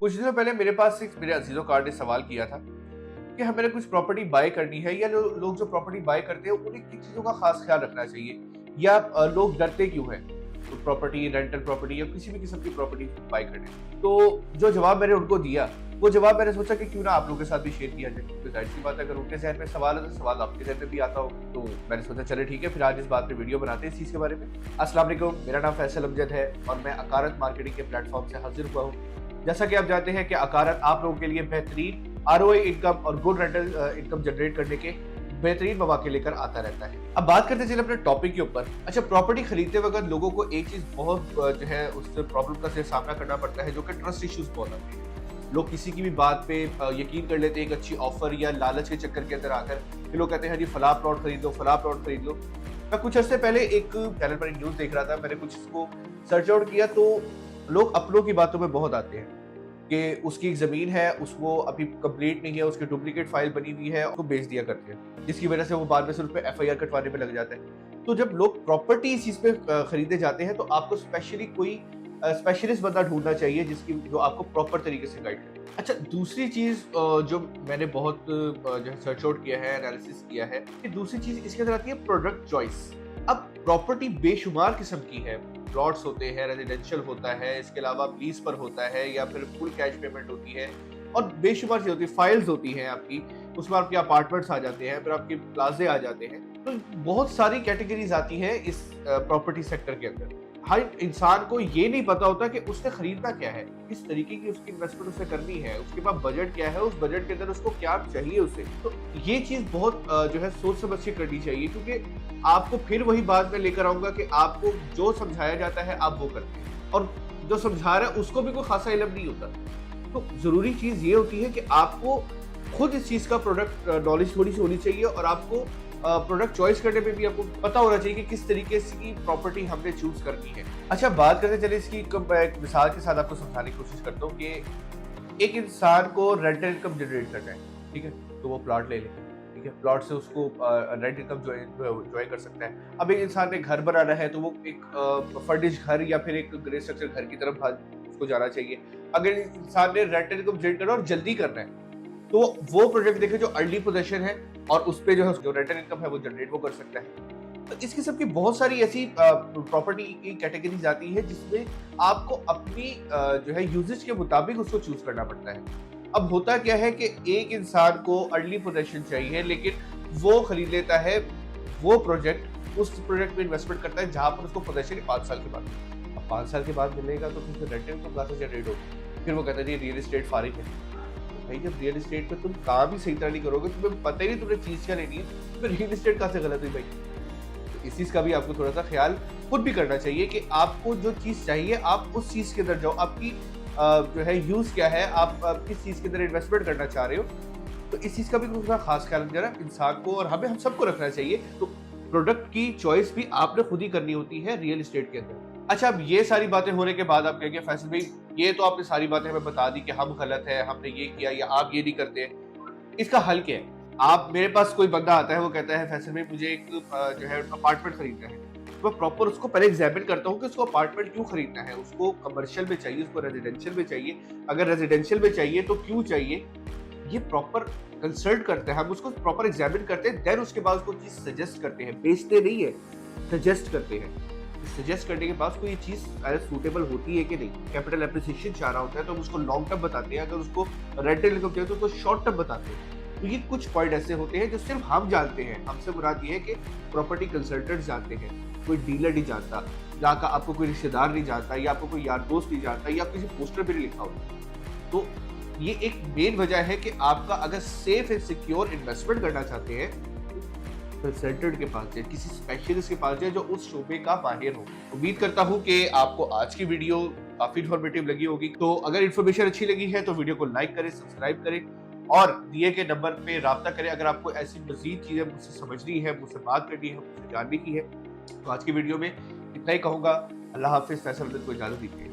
कुछ दिनों पहले मेरे पास एक मेरे अजीजों कार्ड ने सवाल किया था कि हमें कुछ प्रॉपर्टी बाय करनी है या लोग जो प्रॉपर्टी बाय करते हैं उन्हें किन चीजों का खास ख्याल रखना चाहिए या लोग डरते क्यों हैं तो प्रॉपर्टी रेंटल प्रॉपर्टी या किसी भी किस्म की प्रॉपर्टी बाय करने। तो जो जवाब मैंने उनको दिया वो जवाब मैंने सोचा कि क्यों ना आप लोगों के साथ भी शेयर किया जाए, क्योंकि जाहिर सी बात है अगर उनके जहन में सवाल है तो सवाल आपके जहन में भी आता हो। तो मैंने सोचा चले ठीक है, फिर आज इस बात पे वीडियो बनाते हैं इस चीज़ के बारे में। अस्सलाम वालेकुम, मेरा नाम फैसल अमजद है और मैं अकारत मार्केटिंग के प्लेटफॉर्म से हाजिर हुआ हूँ। जैसा कि आप जानते हैं कि अकारत आप लोगों के लिए बेहतरीन आरओआई इनकम और गुड रेंटल इनकम जनरेट करने के बेहतरीन मौके लेकर आता रहता है। अब बात करते चले अपने टॉपिक के ऊपर। अच्छा, प्रॉपर्टी खरीदते वक्त लोगों को एक चीज बहुत जो है उससे प्रॉब्लम का सामना करना पड़ता है, जो कि ट्रस्ट इश्यूज बहुत आते हैं। लोग किसी की भी बात पे यकीन कर लेते हैं एक अच्छी ऑफर या लालच के चक्कर के अंदर आकर कि लोग कहते हैं जी फला प्लॉट खरीद लो, फला प्लॉट खरीद लो। मैं कुछ अर्से पहले एक चैनल पर न्यूज देख रहा था, मैंने कुछ इसको सर्च आउट किया तो लोग अपनों की बातों में बहुत आते हैं कि उसकी एक जमीन है, उसको अभी कंप्लीट नहीं है, उसकी डुप्लीकेट फाइल बनी हुई है, उसको बेच दिया करते हैं, जिसकी वजह से वो बाद में सिर्फ एफआईआर कटवाने में लग जाता है। तो जब लोग प्रॉपर्टी इस चीज पे खरीदे जाते हैं तो आपको स्पेशली कोई स्पेशलिस्ट बंदा ढूंढना चाहिए जो आपको प्रॉपर तरीके से गाइड करे। अच्छा, दूसरी चीज जो मैंने बहुत जो है सर्च आउट किया है, एनालिसिस किया है, कि दूसरी चीज इसके अंदर आती है प्रोडक्ट चॉइस। अब प्रॉपर्टी बेशुमार किस्म की है, प्लॉट्स होते हैं, रेजिडेंशियल होता है, इसके अलावा लीज पर होता है या फिर फुल कैश पेमेंट होती है और बेशुमार चीज होती है, फाइल्स होती हैं आपकी, उसमें आपके अपार्टमेंट्स आ जाते हैं, फिर आपके प्लाजे आ जाते हैं। तो बहुत सारी कैटेगरीज आती हैं इस प्रॉपर्टी सेक्टर के अंदर। हर इंसान को ये नहीं पता होता कि उसने खरीदना क्या है, किस तरीके की उसकी इन्वेस्टमेंट उसे करनी है, उसके पास बजट क्या है, उस बजट के अंदर उसको क्या चाहिए उसे। तो ये चीज बहुत जो है सोच समझ के करनी चाहिए, क्योंकि आपको फिर वही बात में लेकर आऊंगा कि आपको जो समझाया जाता है आप वो करते हैं और जो समझा रहा है उसको भी कोई खासा इल्म नहीं होता। तो जरूरी चीज ये होती है कि आपको खुद इस चीज का प्रोडक्ट नॉलेज थोड़ी सी होनी चाहिए और आपको प्रोडक्ट चॉइस करने पे भी आपको पता होना चाहिए कि किस तरीके की प्रॉपर्टी हमने चूज करनी है। अच्छा, बात करते चले इसकी एक मिसाल के साथ आपको समझाने की कोशिश करता हूँ कि एक इंसान को रेंटल इनकम जनरेट करना है, ठीक है, तो वो प्लॉट ले ले, ठीक है, प्लॉट से उसको रेंट इनकम ज्वाइन कर सकता है। अब एक इंसान ने घर बनाना है तो वो एक फर्निश घर या फिर एक ग्रे स्ट्रक्चर घर की तरफ उसको जाना चाहिए। अगर इंसान ने रेंटल इनकम जनरेट करना और जल्दी करना है तो वो प्रोजेक्ट देखे जो अर्ली पोजीशन है और उस पे जो है जो रेंटल इनकम है वो जनरेट वो कर सकता है। तो इस किस्म की बहुत सारी ऐसी प्रॉपर्टी की कैटेगरीज आती है जिसमें आपको अपनी जो है यूजेज के मुताबिक उसको चूज करना पड़ता है। अब होता क्या है कि एक इंसान को अर्ली पोजीशन चाहिए लेकिन वो खरीद लेता है वो प्रोजेक्ट, उस प्रोजेक्ट में इन्वेस्टमेंट करता है जहां पर उसको पोजीशन 5 साल के बाद। अब 5 साल के बाद मिलेगा तो फिर रेंटल इनकम कहाँ से जनरेट होगी? फिर वो कहता है रियल एस्टेट फारिग है। भाई जब रियल एस्टेट पे तुम काम ही सही तरह नहीं करोगे, तुम्हें पता ही नहीं तुमने चीज क्या लेनी है, तो रियल एस्टेट कहाँ से गलत हुई भाई? तो इस चीज का भी आपको थोड़ा सा ख्याल खुद भी करना चाहिए कि आपको जो चीज चाहिए आप उस चीज के अंदर जाओ, आपकी जो है यूज क्या है, आप किस चीज के अंदर इन्वेस्टमेंट करना चाह रहे हो। तो इस चीज का भी थोड़ा खास ख्याल जरा इंसान को और हमें हम सबको रखना चाहिए। तो प्रोडक्ट की चॉइस भी आपने खुद ही करनी होती है रियल एस्टेट के अंदर। अच्छा, अब ये सारी बातें होने के बाद आप कहेंगे फैसल भाई ये तो आपने सारी बातें हमें बता दी कि हम गलत है, हमने ये किया या आप ये नहीं करते, इसका हल क्या है? आप मेरे पास कोई बंदा आता है वो कहता है फैसल भाई मुझे एक जो है अपार्टमेंट खरीदना है, तो मैं प्रॉपर उसको पहले एग्जामिन करता हूँ कि उसको अपार्टमेंट क्यों खरीदना है, उसको कमर्शियल में चाहिए, उसको रेजिडेंशियल में चाहिए, अगर रेजिडेंशियल में चाहिए तो क्यों चाहिए, ये प्रॉपर कंसल्ट करते हैं, हम उसको प्रॉपर एग्जामिन करते हैं, देन उसके बाद उसको चीज सजेस्ट करते हैं, बेचते नहीं है, सजेस्ट करते हैं। सजेस्ट करने के बाद कोई चीज सूटेबल होती है कि नहीं, कैपिटल एप्रिसिएशन चाह रहा होता है तो हम उसको लॉन्ग टर्म बताते हैं, अगर उसको रेंटल इनकम चाहिए तो उसको शॉर्ट टर्म बताते हैं। तो ये कुछ पॉइंट ऐसे होते हैं जो सिर्फ हम जानते हैं, हमसे मुराद ये है कि प्रॉपर्टी कंसल्टेंट जानते हैं, कोई डीलर नहीं जानता, या आपको कोई रिश्तेदार नहीं जानता, या आपको कोई यार दोस्त नहीं जानता, या किसी पोस्टर पर नहीं लिखा होता। तो ये एक मेन वजह है कि आपका अगर सेफ एंड सिक्योर इन्वेस्टमेंट करना चाहते हैं कंसल्टेंट के पास जाए, किसी स्पेशलिस्ट के पास जाए जो उस शोबे का माहिर हो। उम्मीद करता हूँ कि आपको आज की वीडियो काफी इन्फॉर्मेटिव लगी होगी। तो अगर इन्फॉर्मेशन अच्छी लगी है तो वीडियो को लाइक करें, सब्सक्राइब करें और दिए गए नंबर पे राब्ता करें अगर आपको ऐसी मजीद चीजें मुझसे समझनी है, मुझसे बात करनी है, मुझसे जानने की है। तो आज की वीडियो में इतना ही कहूंगा। अल्लाह हाफिज, फैसल को इजाजत दीजिए।